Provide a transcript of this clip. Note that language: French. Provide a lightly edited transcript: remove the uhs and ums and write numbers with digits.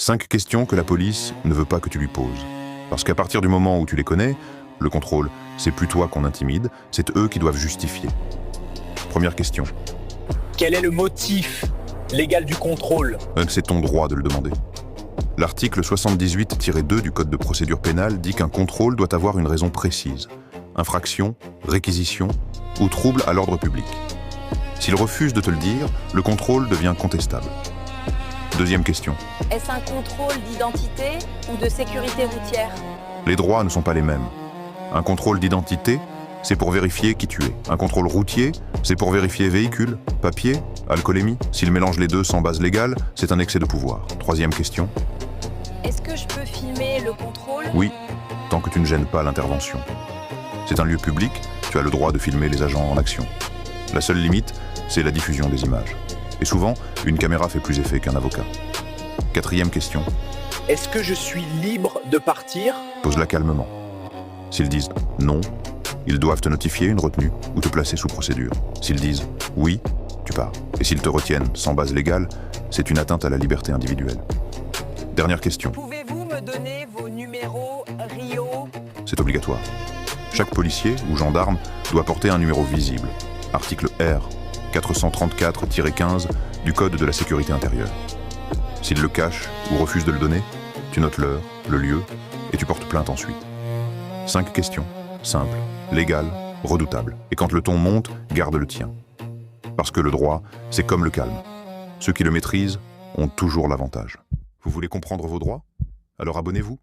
5 questions que la police ne veut pas que tu lui poses. Parce qu'à partir du moment où tu les connais, le contrôle, c'est plus toi qu'on intimide, c'est eux qui doivent justifier. Première question. Quel est le motif légal du contrôle? C'est ton droit de le demander. L'article 78-2 du Code de procédure pénale dit qu'un contrôle doit avoir une raison précise. Infraction, réquisition ou trouble à l'ordre public. S'il refuse de te le dire, le contrôle devient contestable. Deuxième question. Est-ce un contrôle d'identité ou de sécurité routière? Les droits ne sont pas les mêmes. Un contrôle d'identité, c'est pour vérifier qui tu es. Un contrôle routier, c'est pour vérifier véhicule, papier, alcoolémie. S'il mélange les deux sans base légale, c'est un excès de pouvoir. Troisième question. Est-ce que je peux filmer le contrôle? Oui, tant que tu ne gênes pas l'intervention. C'est un lieu public, tu as le droit de filmer les agents en action. La seule limite, c'est la diffusion des images. Et souvent, une caméra fait plus effet qu'un avocat. Quatrième question. Est-ce que je suis libre de partir? Pose-la calmement. S'ils disent non, ils doivent te notifier une retenue ou te placer sous procédure. S'ils disent oui, tu pars. Et s'ils te retiennent sans base légale, c'est une atteinte à la liberté individuelle. Dernière question. Pouvez-vous me donner vos numéros Rio? C'est obligatoire. Chaque policier ou gendarme doit porter un numéro visible. Article R 434-15 du Code de la sécurité intérieure. S'il le cache ou refuse de le donner, tu notes l'heure, le lieu et tu portes plainte ensuite. 5 questions, simples, légales, redoutables. Et quand le ton monte, garde le tien. Parce que le droit, c'est comme le calme. Ceux qui le maîtrisent ont toujours l'avantage. Vous voulez comprendre vos droits? Alors abonnez-vous.